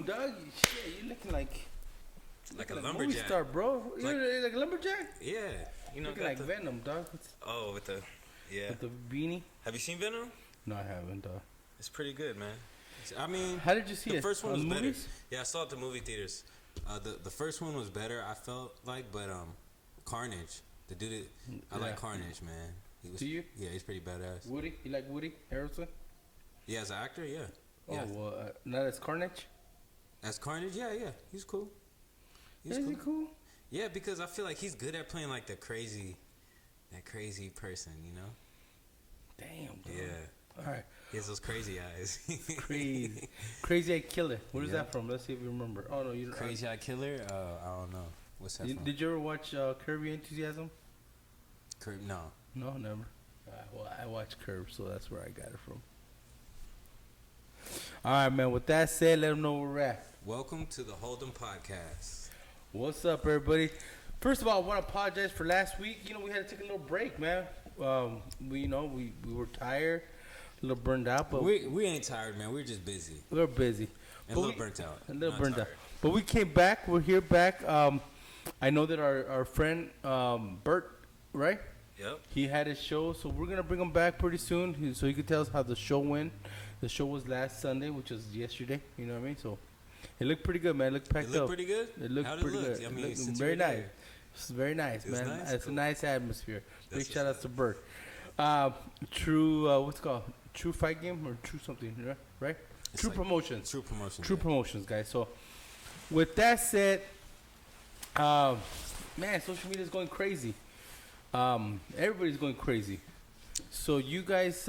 Venom, dog. Shit, you looking like a movie lumberjack. star, bro. You like a lumberjack? Yeah, you know, looking like Venom, dog. with the With the beanie. Have you seen Venom? No, I haven't, dog. It's pretty good, man. I mean, how did you see it? The first one was better. Movies? Yeah, I saw it at the movie theaters. The first one was better, I felt like, but Carnage, the dude, I like Carnage, man. Do you? Yeah, he's pretty badass. Woody, you like Woody Harrelson? Yeah, as an actor, yeah. Oh well, not as Carnage. As Carnage, yeah, he's cool. Is he cool? Yeah, because I feel like he's good at playing like that crazy person, you know. Damn. Bro. Yeah. All right. He has those crazy eyes. Crazy Eye Killer. What is that from? Let's see if you remember. Oh no, you don't. Crazy Eye Killer? I don't know. What's that from? Did you ever watch Curb Your Enthusiasm? Curb? No. No, never. Well, I watched Curb, so that's where I got it from. All right, man. With that said, let them know where we're at. Welcome to the HoldEm Podcast. What's up, everybody? First of all, I want to apologize for last week. You know, we had to take a little break, man. We were tired, a little burned out, but we ain't tired, man. We're just busy. We were busy. And a little burnt out. A little burnt out. But we came back. We're here back. I know that our friend Bert, right? Yep. He had his show, so we're gonna bring him back pretty soon, so he could tell us how the show went. The show was last Sunday, which was yesterday. You know what I mean? So it looked pretty good, man. It looked packed up. It looked pretty good. It looked pretty good. I mean, it looked very nice. It's very nice, man. Nice? It's cool. a nice atmosphere. That's Big shout out to Bert. What's it called? True Fight Game or True something, right? True Promotions. True Promotions. True Promotions, guys. So with that said, man, social media is going crazy. Everybody's going crazy. So you guys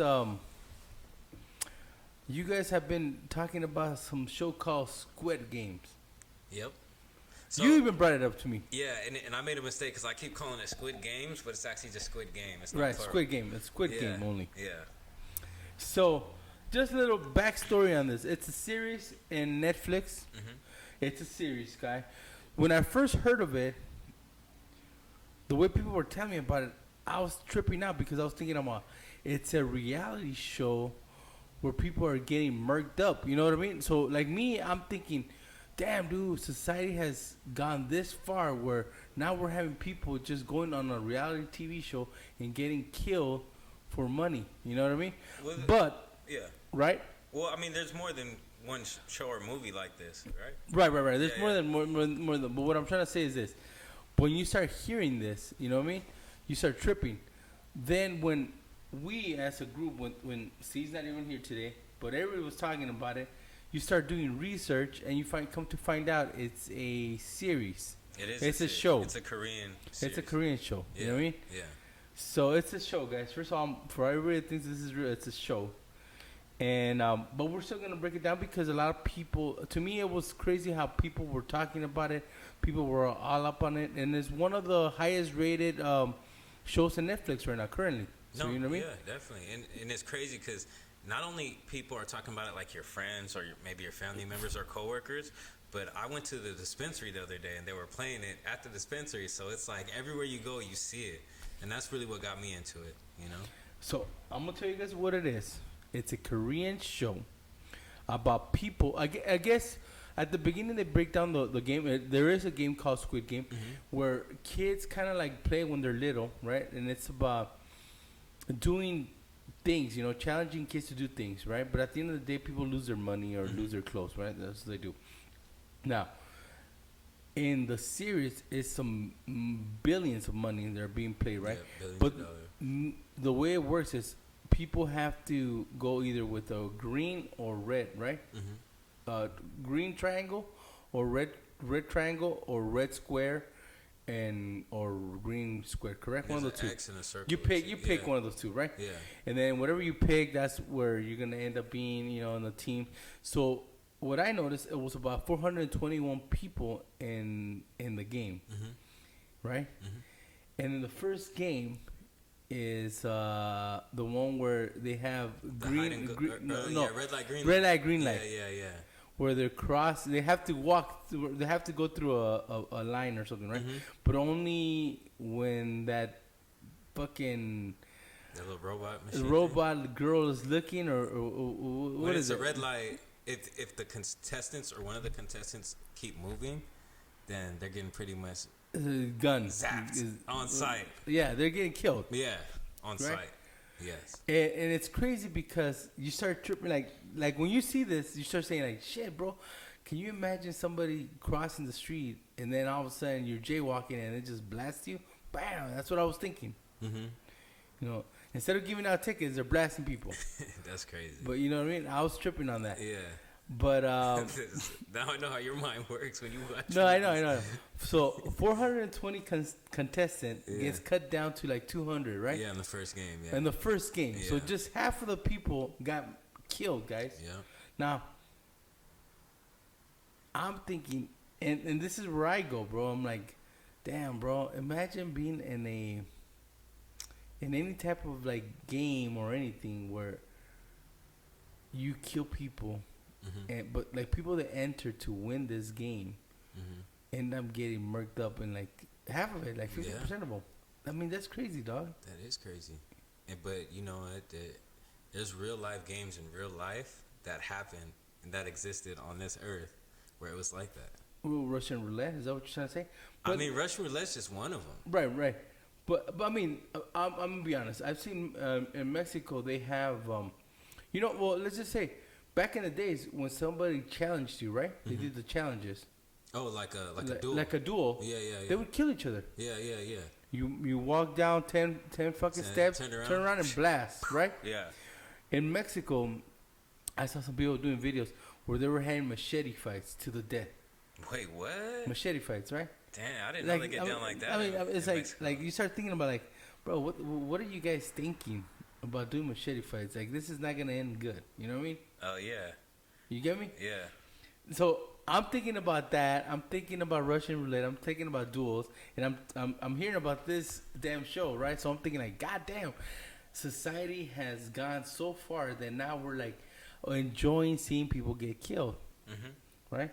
have been talking about some show called Squid Games. Yep. So, you even brought it up to me. Yeah, and I made a mistake because I keep calling it Squid Games, but it's actually just Squid Game. It's not right, plural. Squid Game. It's Squid Game only. Yeah. So, just a little backstory on this. It's a series in Netflix. Mm-hmm. It's a series, guy. When I first heard of it, the way people were telling me about it, I was tripping out because I was thinking it's a reality show where people are getting murked up. You know what I mean? So, like me, I'm thinking, damn, dude, society has gone this far where now we're having people just going on a reality TV show and getting killed for money. You know what I mean? Well, right? Well, I mean, there's more than one show or movie like this, right? Right. There's more than. But what I'm trying to say is this: when you start hearing this, you know what I mean? You start tripping. Then when we, as a group, when Steve's not even here today, but everybody was talking about it. You start doing research, and you come to find out it's a series. It is. It's a show. It's a Korean series. It's a Korean show. Yeah. You know what I mean? Yeah. So it's a show, guys. First of all, for everybody that thinks this is real, it's a show. And but we're still gonna break it down because a lot of people. To me, it was crazy how people were talking about it. People were all up on it, and it's one of the highest rated shows on Netflix right now, currently. So you know what I mean? Yeah, definitely. And it's crazy because not only people are talking about it like your friends or maybe your family members or coworkers, but I went to the dispensary the other day and they were playing it at the dispensary. So it's like everywhere you go, you see it. And that's really what got me into it, you know? So I'm going to tell you guys what it is. It's a Korean show about people. I guess at the beginning they break down the game. There is a game called Squid Game where kids kind of like play when they're little, right? And it's about doing things, you know, challenging kids to do things, right? But at the end of the day, people lose their money or lose their clothes, right? That's what they do. Now, in the series, it's some billions of money that are being played, right? Yeah, but the way it works is people have to go either with a green or red, right? Green triangle or red triangle or red square or green square, correct? There's one of the two. X and a circle. You pick one of those two, right? Yeah. And then whatever you pick, that's where you're gonna end up being, you know, on the team. So what I noticed, it was about 421 people in the game, right? And in the first game is the one where they have red light, green light. Yeah. Where they're they have to walk through, they have to go through a line or something, right? But only when that fucking that little robot machine robot girl is looking, or what is it? Red light. if the contestants or one of the contestants keep moving, then they're getting pretty much guns zapped on site. Yeah, they're getting killed. Yeah, on right? site. Yes. And it's crazy because you start tripping like when you see this, you start saying like, shit, bro. Can you imagine somebody crossing the street and then all of a sudden you're jaywalking and it just blasts you? Bam! That's what I was thinking. Mm-hmm. You know, instead of giving out tickets, they're blasting people. That's crazy. But you know what I mean? I was tripping on that. Yeah. But now I know how your mind works when you watch. No, I know. So 420 contestant gets cut down to like 200, right? Yeah, in the first game. Yeah. In the first game, Yeah. so just half of the people got killed, guys. Yeah. Now, I'm thinking, and this is where I go, bro. I'm like, damn, bro. Imagine being in any type of like game or anything where you kill people, but like people that enter to win this game end up getting murked up, and like half of it, like 50% of them. I mean, that's crazy, dog. That is crazy. But you know what? There's real life games in real life that happened and that existed on this earth where it was like that. Well, Russian roulette, is that what you're trying to say? But, I mean, Russian roulette's just one of them. Right. But I mean, I'm gonna be honest. I've seen in Mexico they have, well, let's just say back in the days when somebody challenged you, right? They did the challenges. Oh, like a duel. Like a duel. Yeah. They would kill each other. Yeah. You walk down 10 fucking steps, turn around and blast, right? Yeah. In Mexico, I saw some people doing videos where they were having machete fights to the death. Wait, what? Machete fights, right? Damn, I didn't know they get down like that. I mean, it's like Mexico. like you start thinking about like, bro, what are you guys thinking about doing machete fights? Like, this is not gonna end good. You know what I mean? Oh yeah. You get me? Yeah. So I'm thinking about that. I'm thinking about Russian roulette. I'm thinking about duels, and I'm hearing about this damn show, right? So I'm thinking like, God damn, society has gone so far that now we're like enjoying seeing people get killed, right?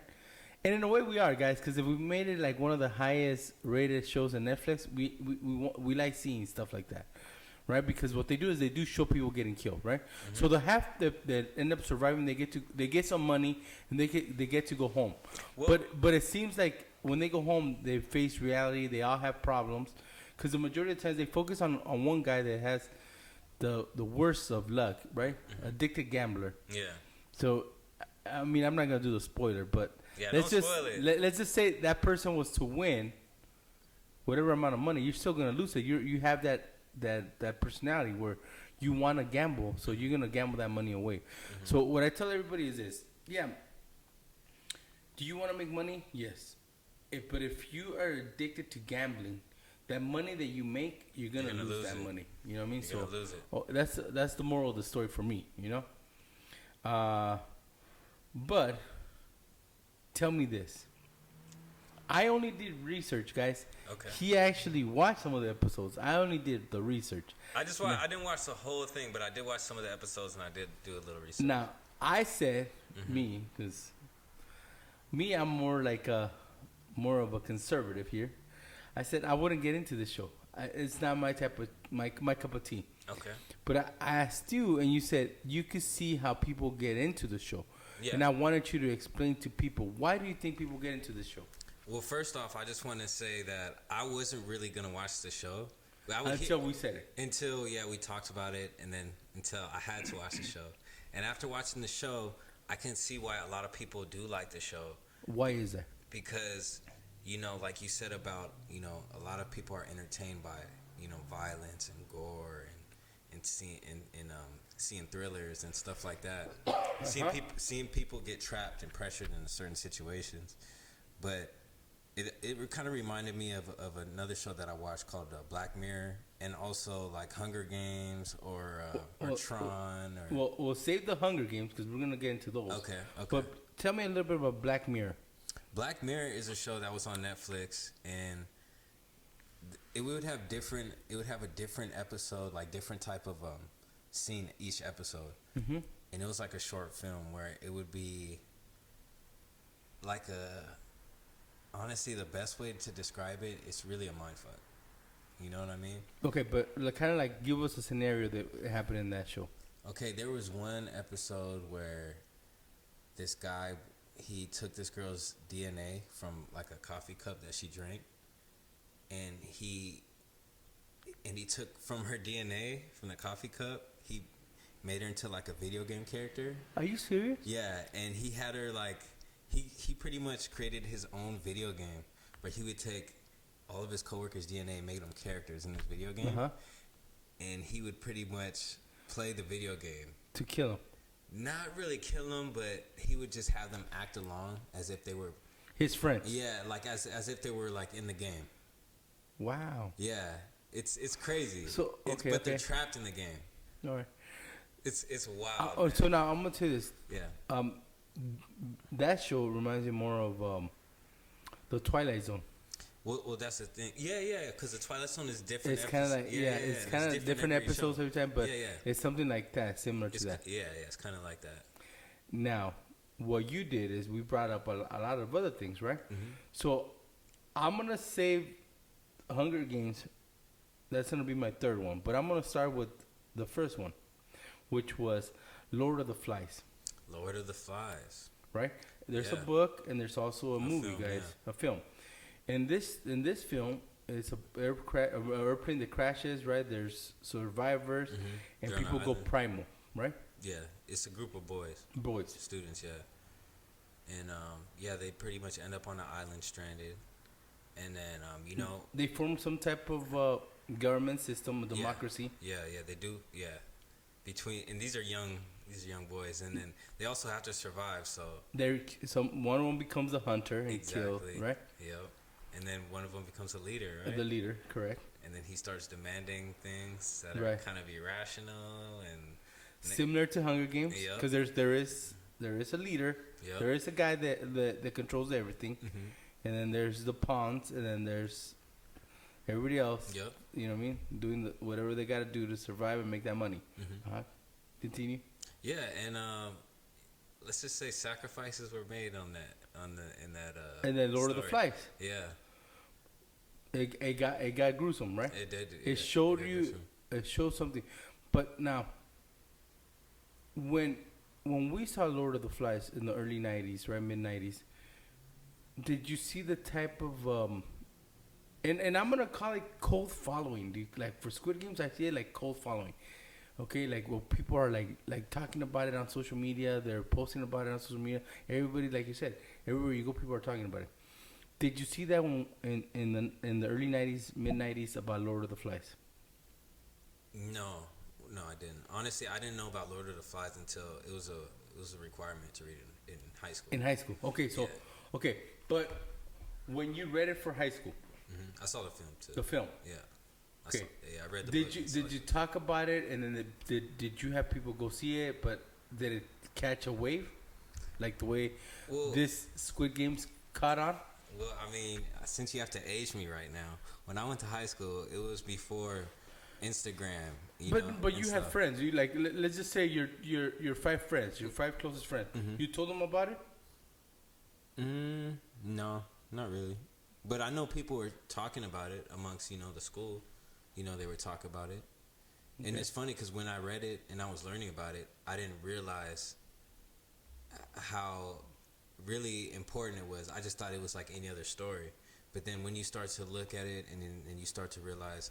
And in a way we are, guys, because if we made it like one of the highest rated shows on Netflix, we like seeing stuff like that, right? Because what they do is they do show people getting killed, right? So the half that end up surviving, they get some money and they get to go home. Well, but it seems like when they go home, they face reality. They all have problems, because the majority of the times they focus on one guy that has the worst of luck, right? Addicted gambler. Yeah. So, I mean, I'm not gonna do the spoiler, but Yeah, let's don't just spoil it. let's just say that person was to win whatever amount of money. You're still gonna lose it. You have that personality where you want to gamble, so you're gonna gamble that money away. So what I tell everybody is this: yeah, do you want to make money? Yes. But if you are addicted to gambling, that money that you make, you're gonna lose that money. You know what I mean? You're So gonna lose it. that's the moral of the story for me. You know. But tell me this. I only did research, guys. Okay. He actually watched some of the episodes. I only did the research. I didn't watch the whole thing, but I did watch some of the episodes and I did do a little research. Now, I said because I'm more like more of a conservative here. I said I wouldn't get into this show. It's not my type of my cup of tea. Okay. But I asked you, and you said you could see how people get into the show. Yeah. And I wanted you to explain to people, why do you think people get into this show? Well, first off, I just want to say that I wasn't really gonna watch the show Until we said it. Until we talked about it, and then until I had to watch the show. And after watching the show, I can see why a lot of people do like the show. Why is that? Because, like you said about, a lot of people are entertained by, violence and gore and seeing thrillers and stuff like that. Seeing people get trapped and pressured in certain situations. But it kind of reminded me of another show that I watched called Black Mirror, and also like Hunger Games or Tron. We'll save the Hunger Games because we're gonna get into those. Okay. But tell me a little bit about Black Mirror. Black Mirror is a show that was on Netflix, and it would have a different episode, like different type of scene each episode. And it was like a short film where it would be like honestly, the best way to describe it, it's really a mindfuck. You know what I mean? Okay, but kind of like give us a scenario that happened in that show. Okay, there was one episode where this guy, he took this girl's DNA from like a coffee cup that she drank, and he took from her DNA from the coffee cup. He made her into like a video game character. Are you serious? Yeah, and he had her like he pretty much created his own video game where he would take all of his coworkers' DNA and make them characters in this video game, and he would pretty much play the video game to kill him. Not really kill them, but he would just have them act along as if they were his friends. Yeah, like as if they were like in the game. Wow. Yeah, it's crazy. So but they're trapped in the game. All right. It's wild. So now I'm gonna tell you this. Yeah. That show reminds me more of the Twilight Zone. Well, that's the thing. Yeah, because the Twilight Zone is different. It's kind of like it's kind of different episodes every time, but it's something like that, similar to that. Yeah, it's kind of like that. Now, what you did is we brought up a lot of other things, right? Mm-hmm. So I'm gonna save Hunger Games. That's gonna be my third one, but I'm gonna start with the first one, which was Lord of the Flies. Lord of the Flies. Right? There's a book and there's also a movie, film, guys. Yeah. A film. In this film, it's a airplane that crashes, right? There's survivors, and people go primal, right? Yeah, it's a group of boys. Students, yeah. And, they pretty much end up on an island stranded. And then, they form some type of government system, a democracy. Yeah, they do, yeah. And these are young boys, and then they also have to survive, so. One of them becomes a hunter and kills, right? Yep. And then one of them becomes a leader, right? The leader, correct. And then he starts demanding things that are kind of irrational and similar to Hunger Games, because there is a leader, there is a guy that controls everything, and then there's the pawns, and then there's everybody else. Yep. You know what I mean? Doing whatever they got to do to survive and make that money. Continue. Yeah, and let's just say sacrifices were made in that. And then Lord of the Flies. Yeah. It got gruesome, right? It did. It showed you. Gruesome. It showed something, but now, when we saw Lord of the Flies in the early '90s, right, mid '90s, did you see the type of and I'm gonna call it cold following, dude. Like for Squid Games, I see it like cold following. Okay, like people are like talking about it on social media. They're posting about it on social media. Everybody, like you said, everywhere you go, people are talking about it. Did you see that one in the early '90s, mid '90s about Lord of the Flies? No, I didn't. Honestly, I didn't know about Lord of the Flies until it was a requirement to read it in high school. In high school, okay. So, but when you read it for high school, I saw the film too. The film, yeah. Okay. I read the book. Did you talk about it, and then did you have people go see it? But did it catch a wave, like the way this Squid Games caught on? Well, I mean, since you have to age me right now, when I went to high school, it was before Instagram. But you had friends. You let's just say your 5 friends, your 5 closest friends. You told them about it? No, not really. But I know people were talking about it amongst the school. They were talking about it. Okay. And it's funny because when I read it and I was learning about it, I didn't realize how really important it was. I just thought it was like any other story. But then when you start to look at it and you start to realize,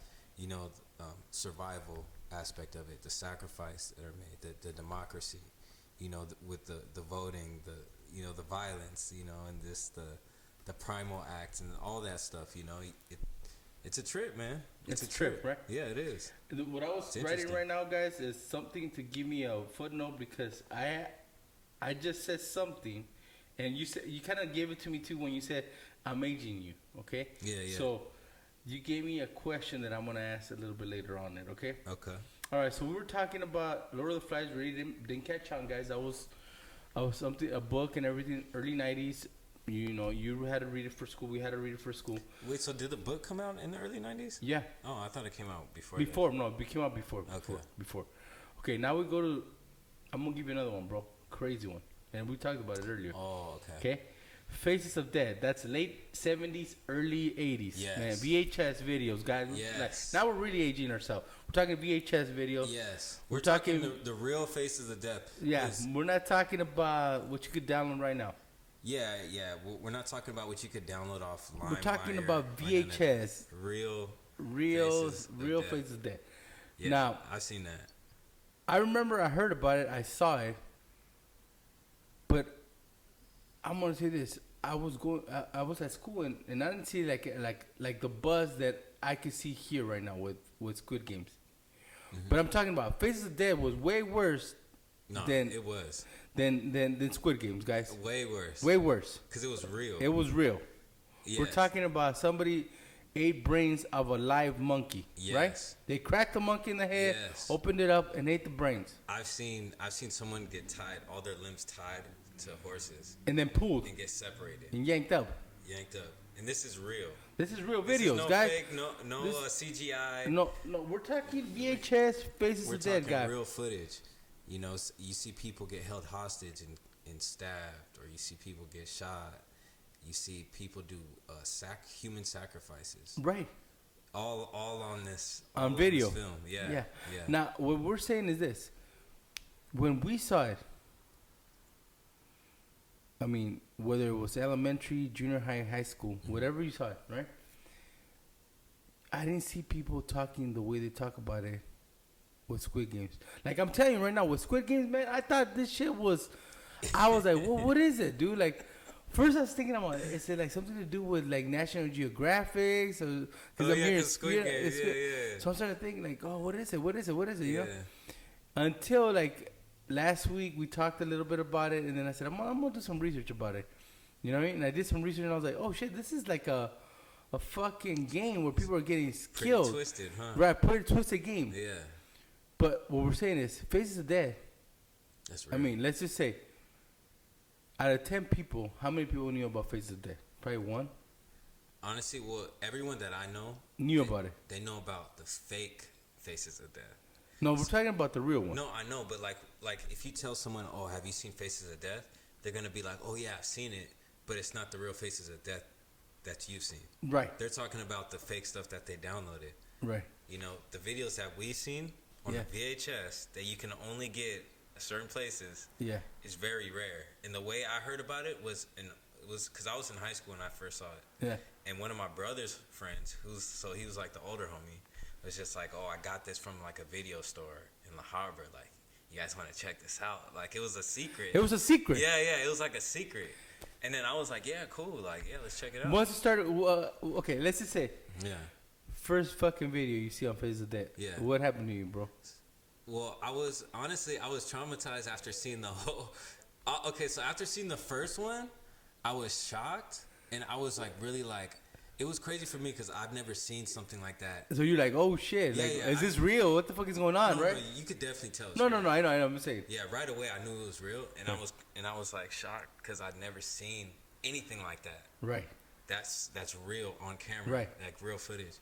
survival aspect of it, the sacrifice that are made, the democracy, with the voting, the violence, and this, the primal acts and all that stuff, it's a trip, man. It's a trip, right? Yeah, it is. What I was writing right now, guys, is something to give me a footnote because I just said something, and you kind of gave it to me too when you said I'm aging you. Okay. Yeah. So you gave me a question that I'm gonna ask a little bit later on. Okay. Okay. All right. So we were talking about Lord of the Flies. Really didn't catch on, guys. I was a book and everything. Early '90s. You had to read it for school. We had to read it for school. Wait, so did the book come out in the early 90s? Yeah. Oh, I thought it came out before. No, it came out before. Before. Okay, now we go to. I'm gonna give you another one, bro. Crazy one, and we talked about it earlier. Oh, okay. Okay, Faces of Dead. That's late 70s, early 80s. Yes. Man, VHS videos, guys. Yes. Like, now we're really aging ourselves. We're talking VHS videos. Yes. We're talking the real Faces of Death. Yeah, we're not talking about what you could download right now. Yeah. We're not talking about what you could download offline. We're talking about VHS. Real Faces of Death. Yeah, Now, I've seen that. I remember I heard about it. I saw it. But I'm going to say this. I was at school and I didn't see like the buzz that I can see here right now with Squid Games. Mm-hmm. But I'm talking about Faces of Death was way worse than Squid Games, guys. Way worse. Way worse. Because it was real. It was real. Yes. We're talking about somebody ate brains of a live monkey, right? They cracked the monkey in the head, opened it up, and ate the brains. I've seen someone get tied, all their limbs tied to horses, and then pulled and get separated and yanked up. And this is real. This is real videos, no guys. Fake, no CGI. No, we're talking VHS Faces of Dead, guys. We're talking real footage. You know, you see people get held hostage and stabbed, or you see people get shot. You see people do human sacrifices. Right. All on this. On video. This film. Yeah. Now, what we're saying is this. When we saw it, I mean, whether it was elementary, junior high, high school, whatever you saw it, right? I didn't see people talking the way they talk about it with Squid Games. Like, I'm telling you right now, with Squid Games, man, I thought this shit was... I was like, well, what is it, dude? Like... First, I was thinking about it. Is it like something to do with like National Geographic? So, because Squid Game. Yeah. So I'm starting to think like, oh, what is it? You know? Until like last week, we talked a little bit about it, and then I said, I'm gonna do some research about it. You know what I mean? And I did some research, and I was like, oh shit, this is like a fucking game where people are getting killed. Pretty twisted, huh? Right, pretty twisted game. Yeah. But what we're saying is, Faces of Death. That's right. I mean, let's just say. Out of 10 people, how many people knew about Faces of Death? Probably one. Honestly, well, everyone that I know knew about it. They know about the fake Faces of Death. No, we're talking about the real one. No, I know, but like if you tell someone, "Oh, have you seen Faces of Death?" They're gonna be like, "Oh yeah, I've seen it," but it's not the real Faces of Death that you've seen. Right. They're talking about the fake stuff that they downloaded. Right. You know, the videos that we've seen on the VHS that you can only get certain places is very rare. And the way I heard about it was because I was in high school when I first saw it. Yeah. And one of my brother's friends, he was like the older homie, was just like, oh, I got this from like a video store in La Harbor. Like, you guys want to check this out? Like, it was a secret. It was a secret. Yeah, it was like a secret. And then I was like, yeah, cool. Like, yeah, let's check it out. Once it started, okay, let's just say. Yeah. First fucking video you see on Faces of Death. Yeah. What happened to you, bro? Well, I was traumatized after seeing the whole. Okay, so after seeing the first one, I was shocked, and I was like really like, it was crazy for me because I've never seen something like that. So you're like, oh shit, is this real? What the fuck is going on, right? You could definitely tell. No, I know. I'm saying. Yeah, right away I knew it was real, and I was like shocked because I'd never seen anything like that. Right. That's real on camera. Right. Like real footage.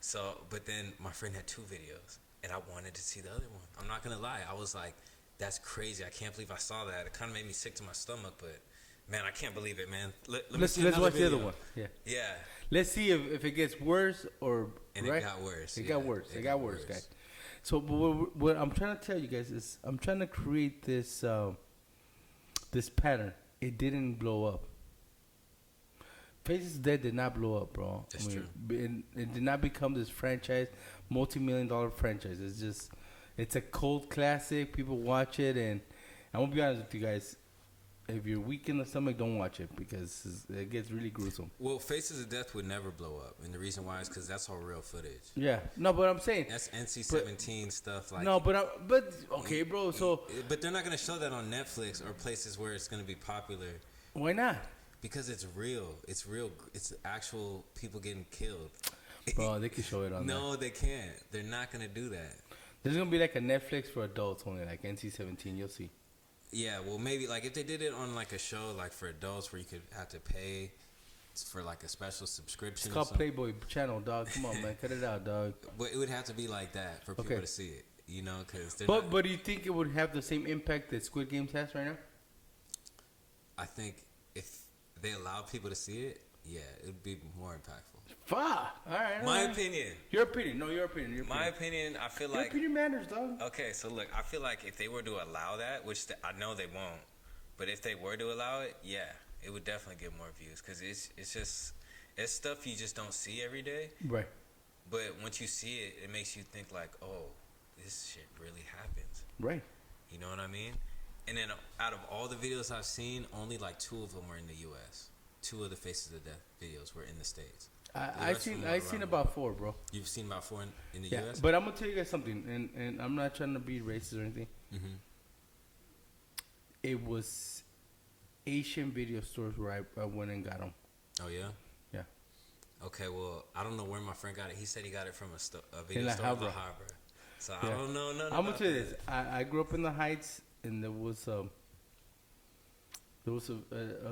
So, but then my friend had 2 videos. And I wanted to see the other one. I'm not going to lie. I was like, that's crazy. I can't believe I saw that. It kind of made me sick to my stomach. But, man, I can't believe it, man. Let's watch the other one. Yeah. Yeah. Let's see if it gets worse or... And right? It got worse. It got worse. It got worse, guys. So what I'm trying to tell you guys is I'm trying to create this this pattern. It didn't blow up. Faces of Dead did not blow up, bro. That's true. It did not become this franchise, multi-million-dollar franchise. It's a cult classic. People watch it, and I'm gonna be honest with you guys. If you're weak in the stomach, don't watch it because it gets really gruesome. Well, Faces of Death would never blow up, and the reason why is because that's all real footage. Yeah, no, but I'm saying that's NC-17 stuff. Like no, but okay, bro. So, but they're not gonna show that on Netflix or places where it's gonna be popular. Why not? Because it's real. It's real. It's actual people getting killed. Bro, they can show it on No, they can't. They're not going to do that. There's going to be like a Netflix for adults only, like NC-17. You'll see. Yeah, well, maybe like if they did it on like a show like for adults where you could have to pay for like a special subscription. It's called Playboy Channel, dog. Come on, man. Cut it out, dog. But it would have to be like that for people to see it, you know? But do you think it would have the same impact that Squid Games has right now? I think if they allowed people to see it, yeah, it would be more impactful. Fuck. All right. My opinion. Your opinion. No, your opinion. My opinion, I feel your like... opinion matters, dog. Okay, so look, I feel like if they were to allow that, which I know they won't, but if they were to allow it, yeah, it would definitely get more views. Because it's stuff you just don't see every day. Right. But once you see it, it makes you think like, oh, this shit really happens. Right. You know what I mean? And then out of all the videos I've seen, only like 2 of them were in the U.S. 2 of the Faces of Death videos were in the States. I seen about 4, bro. You've seen about 4 in the U.S.? But I'm going to tell you guys something, and I'm not trying to be racist or anything. Mm-hmm. It was Asian video stores where I went and got them. Oh, yeah? Yeah. Okay, well, I don't know where my friend got it. He said he got it from a video store in La Habra. So yeah. I don't know nothing I'm gonna tell you this. I grew up in the Heights, and there was a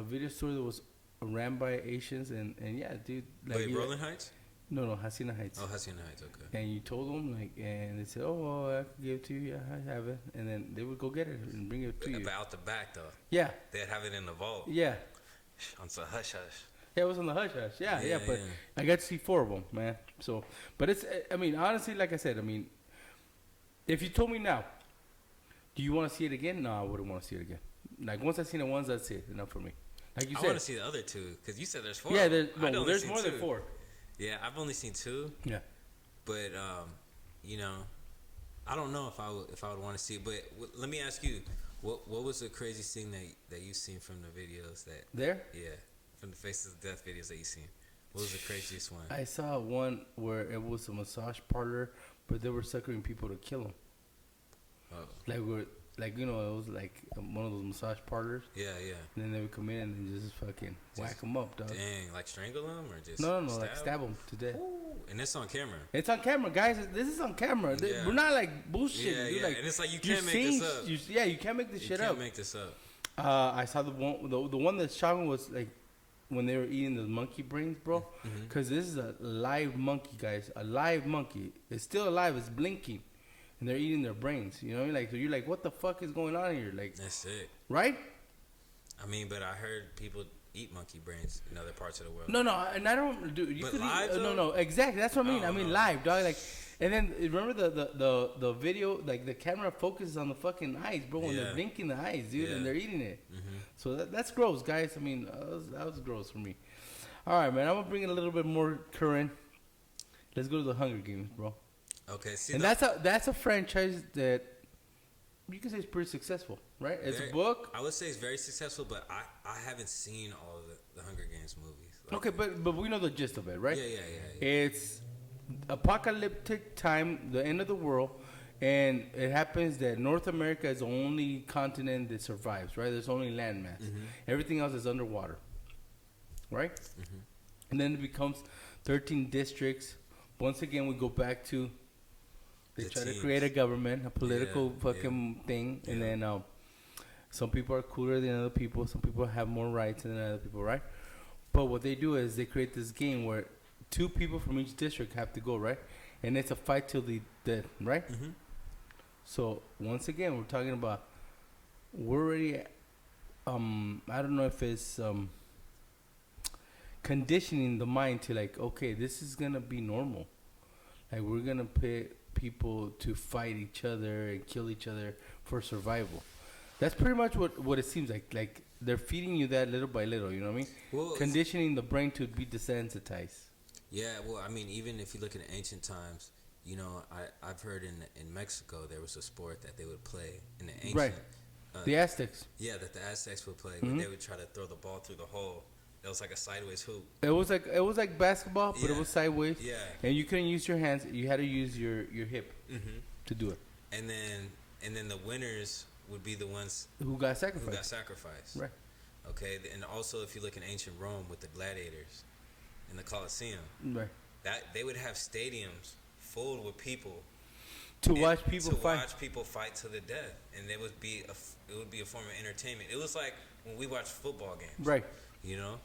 video store that was ran by Asians, and yeah, dude. Like, wait, Rolling Heights? No, Hacienda Heights. Oh, Hacienda Heights, okay. And you told them, like, and they said, oh, well, I can give it to you. Yeah, I have it. And then they would go get it and bring it to you. But out the back, though. Yeah. They'd have it in the vault. Yeah. On some hush-hush. Yeah, it was on the hush hush. Yeah, but I got to see 4 of them, man. So, but it's, I mean, honestly, like I said, I mean, if you told me now, do you want to see it again? No, I wouldn't want to see it again. Like, once I've seen it once, that's it. Enough for me. Like you said. I want to see the other 2, because you said there's 4. Yeah, there's more than 4. Yeah, I've only seen 2. Yeah. But, you know, I don't know if I would want to see it. But let me ask you, what was the craziest thing that you've seen from the videos that... There? Yeah, from the Faces of Death videos that you've seen. What was the craziest one? I saw one where it was a massage parlor, but they were suckering people to kill them. Oh. Like, you know, it was like one of those massage parlors. Yeah. And then they would come in and just fucking whack them up, dog. Dang, like strangle them or just No, like stab them to death. Ooh, and it's on camera. It's on camera, guys. This is on camera. Yeah. We're not like bullshit. Yeah, dude. yeah. Like, and it's like you can't make this up. You can't make this shit up. You can't make this up. I saw the one that shocked me was like when they were eating the monkey brains, bro. Because this is a live monkey, guys. A live monkey. It's still alive. It's blinking. And they're eating their brains. You know what I mean? Like, so you're like, what the fuck is going on here? Like, that's sick. Right? I mean, but I heard people eat monkey brains in other parts of the world. No, and I don't do. You but could live, eat, no, exactly. That's what I mean. I mean, live, dog. Like, and then remember the video, like the camera focuses on the fucking eyes, bro. When they're blinking the eyes, dude, and they're eating it. So that's gross, guys. I mean, that was gross for me. All right, man. I'm gonna bring it a little bit more current. Let's go to the Hunger Games, bro. Okay, see, and that's a franchise that you can say is pretty successful, right? It's a book. I would say it's very successful, but I haven't seen all of the Hunger Games movies. Like, okay, but we know the gist of it, right? Yeah. It's apocalyptic time, the end of the world, and it happens that North America is the only continent that survives, right? There's only landmass. Everything else is underwater, right? And then it becomes 13 districts. Once again, we go back to they try to create a government, a political thing, and then some people are cooler than other people. Some people have more rights than other people, right? But what they do is they create this game where 2 people from each district have to go, right? And it's a fight till the death, right? So once again, we're talking about we're already I don't know if it's conditioning the mind to like, okay, this is gonna be normal. Like, we're gonna pay people to fight each other and kill each other for survival. That's pretty much what it seems like. Like, they're feeding you that little by little, you know what I mean? Well, conditioning the brain to be desensitized. Yeah, well, I mean, even if you look at ancient times, you know, I've heard in Mexico there was a sport that they would play in the ancient... Right. The Aztecs. Yeah, that the Aztecs would play, where they would try to throw the ball through the hole. It was like a sideways hoop. It was like basketball, but it was sideways. Yeah. And you couldn't use your hands. You had to use your hip to do it. And then the winners would be the ones who got sacrificed. Right. Okay. And also, if you look in ancient Rome with the gladiators in the Colosseum, right, that they would have stadiums full with people to watch people fight to the death, and it would be a form of entertainment. It was like when we watch football games, right? You know.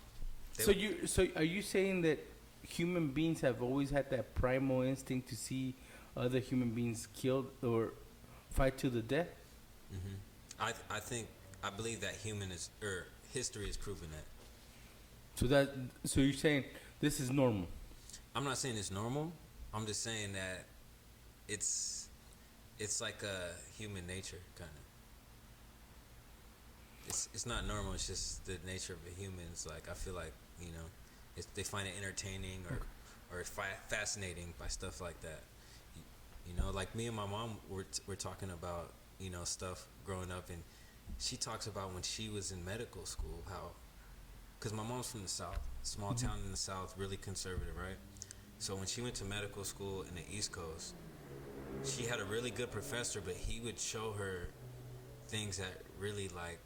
So are you saying that human beings have always had that primal instinct to see other human beings killed or fight to the death? I believe that history has proven that. So you're saying this is normal? I'm not saying it's normal. I'm just saying that it's like a human nature kind of. It's not normal. It's just the nature of a human. It's like I feel like they find it entertaining or fascinating by stuff like that. Like me and my mom we're talking about stuff growing up, and she talks about when she was in medical school how, because my mom's from the South, small town in the South, really conservative, right? So when she went to medical school in the East Coast, she had a really good professor, but he would show her things that really like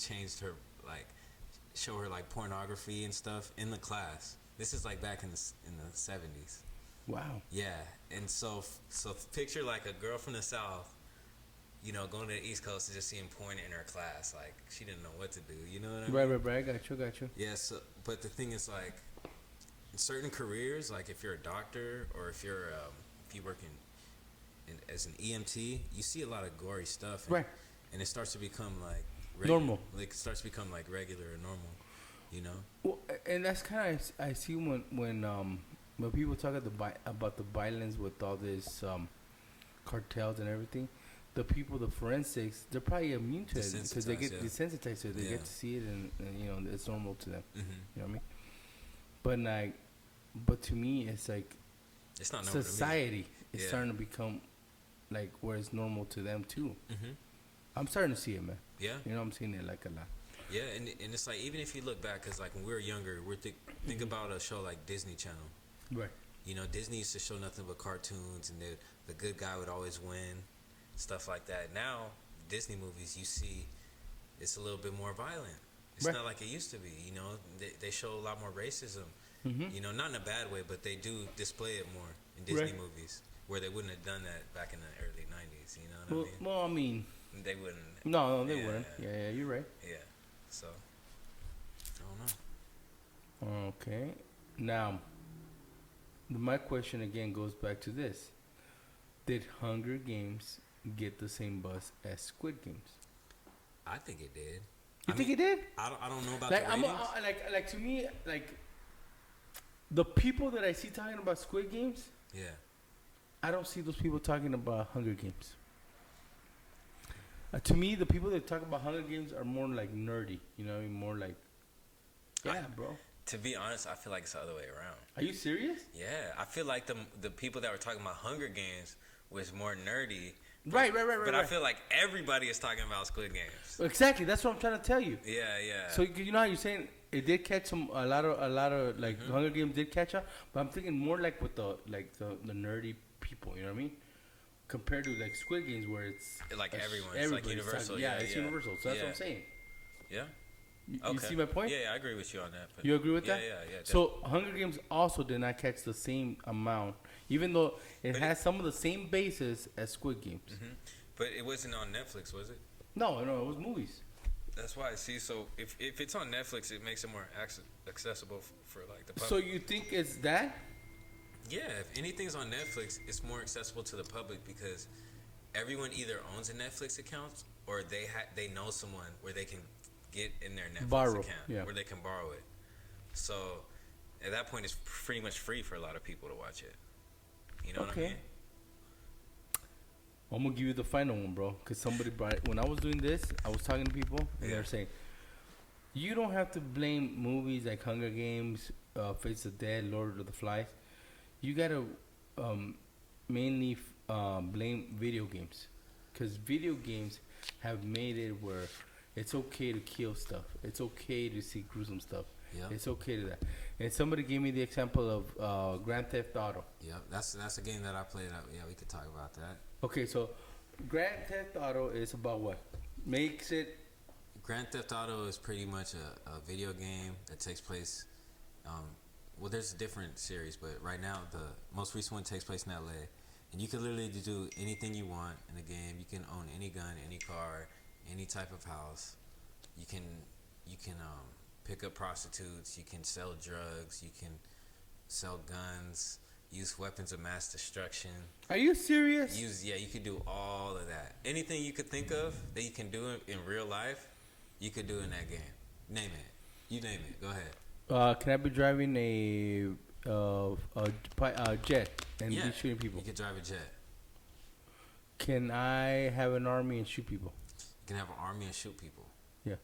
changed her, like show her like pornography and stuff in the class. This is like back in the 70s. Wow. Yeah, and so picture like a girl from the South, going to the East Coast and just seeing porn in her class. Like she didn't know what to do. You know what I mean? Right. Got you. Yeah. So, but the thing is, like, in certain careers, like if you're a doctor or if you work as an EMT, you see a lot of gory stuff. And, right. And it starts to become like normal. Like it starts to become like regular or normal. Well, and that's kind of I see when people talk about the violence with all this cartels and everything, the forensics, they're probably immune to it because they get desensitized to it. They get to see it and it's normal to them. Mm-hmm. You know what I mean? But to me, it's like it's not normal. Society is starting to become like where it's normal to them too. Mm-hmm. I'm starting to see it, man. Yeah. I'm seeing it like a lot. Yeah, and it's like even if you look back, because like when we were younger, think about a show like Disney Channel. Right. Disney used to show nothing but cartoons, and the good guy would always win, stuff like that. Now, Disney movies, you see, it's a little bit more violent. It's not like it used to be. They show a lot more racism. Mm-hmm. Not in a bad way, but they do display it more in Disney movies, where they wouldn't have done that back in the early 90s. You know what I mean? Well, I mean, they wouldn't. No, they wouldn't. Yeah, you're right. Yeah. So, I don't know. Okay. Now, my question again goes back to this. Did Hunger Games get the same buzz as Squid Games? I think it did. You think it did? I don't know about like, the ratings. Like to me, like the people that I see talking about Squid Games, I don't see those people talking about Hunger Games. To me, the people that talk about Hunger Games are more like nerdy. More like, bro. To be honest, I feel like it's the other way around. Are you serious? Yeah, I feel like the people that were talking about Hunger Games was more nerdy. Right. But I feel like everybody is talking about Squid Games. Exactly, that's what I'm trying to tell you. Yeah. So you know how you're saying it did catch a lot of like Hunger Games did catch up, but I'm thinking more like with the nerdy people. You know what I mean? Compared to like Squid Games, where it's like it's like universal. It's universal. So that's what I'm saying. Yeah. You see my point? Yeah, I agree with you on that. But you agree with that? Yeah. So Hunger Games also did not catch the same amount, even though it has some of the same bases as Squid Games. Mm-hmm. But it wasn't on Netflix, was it? No, it was movies. That's why I see. So if it's on Netflix, it makes it more accessible for like the public. So you think it's that? Yeah, if anything's on Netflix, it's more accessible to the public because everyone either owns a Netflix account or they know someone where they can get in their Netflix account where they can borrow it. So at that point, it's pretty much free for a lot of people to watch it. You know what I mean? I'm gonna give you the final one, bro. Cause somebody brought it. When I was doing this, I was talking to people, and they're saying, you don't have to blame movies like Hunger Games, Face of the Dead, Lord of the Flies. You gotta mainly blame video games, cause video games have made it where it's okay to kill stuff. It's okay to see gruesome stuff. Yeah. It's okay to that. And somebody gave me the example of Grand Theft Auto. Yeah, that's a game that I played. Yeah, we could talk about that. Okay, so Grand Theft Auto is about what? Makes it... Grand Theft Auto is pretty much a video game that takes place... well, there's a different series, but right now the most recent one takes place in LA. And you can literally do anything you want in the game. You can own any gun, any car, any type of house. You can pick up prostitutes. You can sell drugs. You can sell guns. Use weapons of mass destruction. Are you serious? You could do all of that. Anything you could think of that you can do in real life, you could do in that game. Name it. You name it. Go ahead. Can I be driving a jet and be shooting people? You can drive a jet. Can I have an army and shoot people? You can have an army and shoot people. Yeah.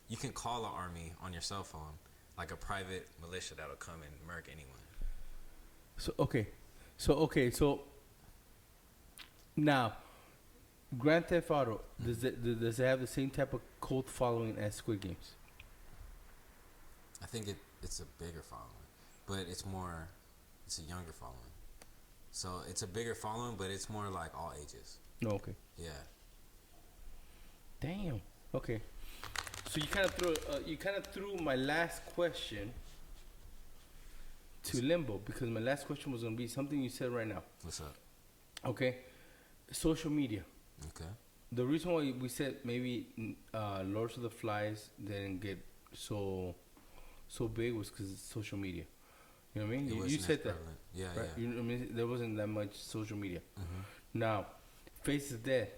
You can call an army on your cell phone, like a private militia that'll come and murk anyone. So now, Grand Theft Auto, does it have the same type of cult following as Squid Games? I think it's a bigger following, but it's a younger following. So it's a bigger following, but it's more like all ages. No, okay. Yeah. Damn. Okay. So you kind of threw my last question to limbo, because my last question was gonna be something you said right now. What's up? Okay. Social media. Okay. The reason why we said maybe Lords of the Flies didn't get so big was because it's social media. You know what I mean? You said that. Yeah, right? yeah. You know what I mean? There wasn't that much social media. Mm-hmm. Now, Face is dead.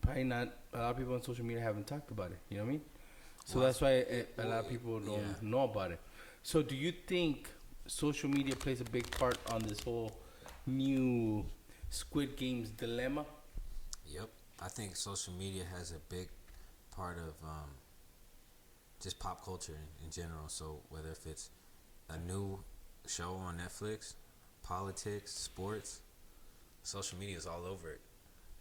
Probably not. A lot of people on social media haven't talked about it. You know what I mean? So that's why a lot of people don't know about it. So do you think social media plays a big part on this whole new Squid Game's dilemma? Yep. I think social media has a big part of just pop culture in general. So whether if it's a new show on Netflix, politics, sports, social media is all over it.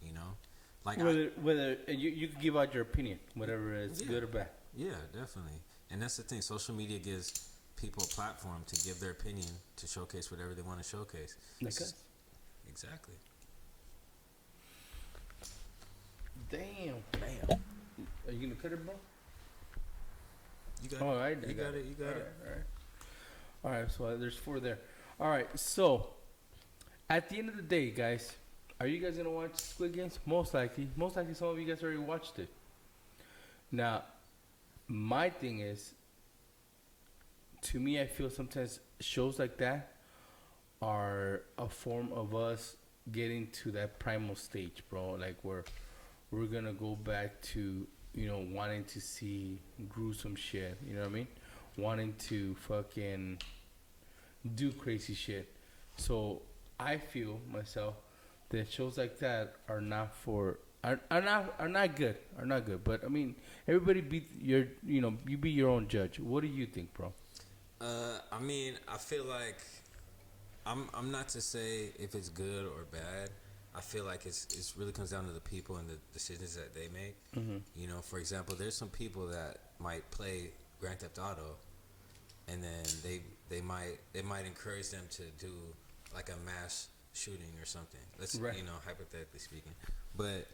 You know, like whether you could give out your opinion, whatever is good or bad. Yeah, definitely. And that's the thing. Social media gives people a platform to give their opinion, to showcase whatever they want to showcase. Like us. Exactly. Damn. Are you gonna cut it, bro? You got all it. Right, You got it. All right. So there's 4 there. All right. So at the end of the day, guys, are you guys gonna watch Squid Games? Most likely. Some of you guys already watched it. Now, my thing is, to me, I feel sometimes shows like that are a form of us getting to that primal stage, bro. Like where we're gonna go back to, wanting to see gruesome shit. You know what I mean? Wanting to fucking do crazy shit. So I feel myself that shows like that are not good. But I mean, everybody you be your own judge. What do you think, bro? I mean, I feel like I'm not to say if it's good or bad. I feel like it's really comes down to the people and the decisions that they make. Mm-hmm. You know, for example, there's some people that might play Grand Theft Auto, and then they might encourage them to do like a mass shooting or something. Let's hypothetically speaking, but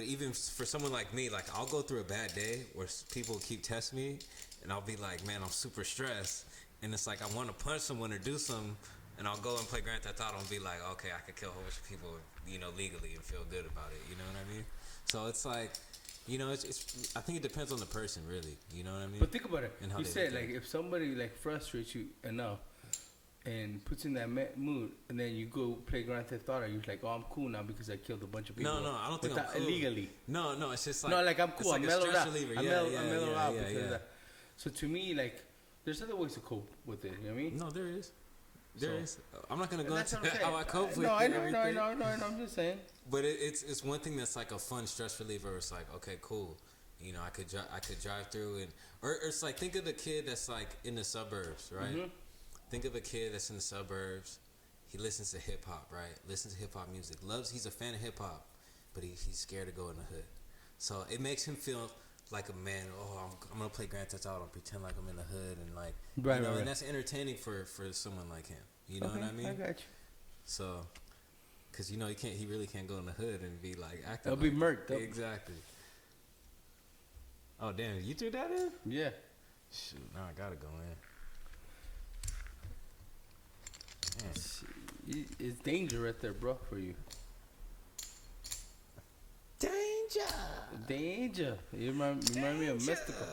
even for someone like me, like I'll go through a bad day where people keep testing me, and I'll be like, man, I'm super stressed, and it's like I want to punch someone or do something. And I'll go and play Grand Theft Auto and be like, okay, I could kill a whole bunch of people, legally and feel good about it. You know what I mean? So it's like, it's I think it depends on the person, really. You know what I mean? But think about it. You said, like, if somebody, like, frustrates you enough and puts you in that mood, and then you go play Grand Theft Auto, you're like, oh, I'm cool now because I killed a bunch of people. No, I don't think I'm cool. Illegally. No, it's just like... No, like, I'm cool. Like I'm mellowed out. I'm mellowed out because of that. So to me, like, there's other ways to cope with it. You know what I mean? No, there is. There is. I'm not gonna go into how I cope with no, I know, everything. I'm just saying. But it's one thing that's like a fun stress reliever. It's like, okay, cool. I could drive through and or it's like, think of the kid that's like in the suburbs, right? Mm-hmm. Think of a kid that's in the suburbs. He listens to hip hop, right? Listens to hip hop music. He's a fan of hip hop, but he's scared to go in the hood. So it makes him feel like a man. Oh, I'm gonna play Grand Theft Auto and pretend like I'm in the hood and like right. And that's entertaining for someone like him. You know what I mean? I got you. So, because he really can't go in the hood and be like acting. They'll be murked. Exactly. Oh damn! You threw that in? Yeah. Shoot! Now I gotta go in. Man. It's danger right there, bro, for you. Danger. You remind me of Mystical.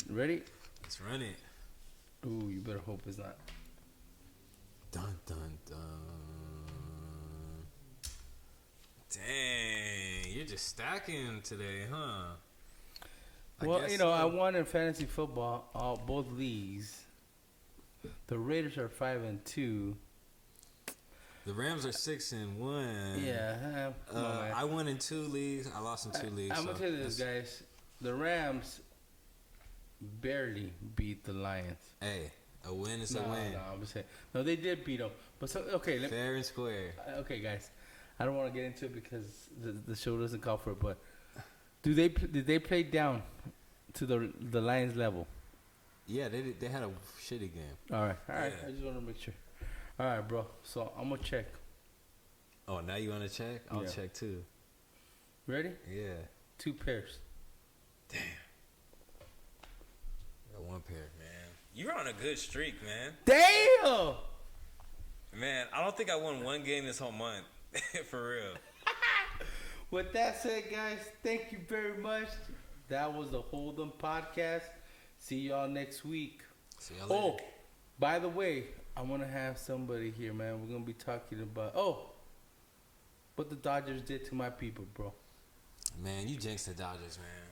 Ready? Let's run it. Ooh, you better hope it's not. Dun dun dun. Dang, you're just stacking today, huh? Well, you know, I won in fantasy football, both leagues. The Raiders are 5-2. The Rams are 6-1. Yeah. I won in 2 leagues. I lost in 2 leagues. I'm gonna tell you this, guys. The Rams barely beat the Lions. Hey, a win is a win. No, I'm just saying. No, they did beat them. But okay, fair and square. Okay, guys. I don't want to get into it because the show doesn't call for it. But did they play down to the Lions level? Yeah, they had a shitty game. All right. Yeah. I just want to make sure. All right, bro. So I'm gonna check. Oh, now you want to check? I'll check too. Ready? Yeah. 2 pairs. Damn. Got 1 pair, man. You're on a good streak, man. Damn. Man, I don't think I won 1 game this whole month. For real. With that said, guys, thank you very much. That was the HoldEm Podcast. See y'all next week. See y'all later. Oh, by the way, I want to have somebody here, man. We're going to be talking about, what the Dodgers did to my people, bro. Man, you jinxed the Dodgers, man.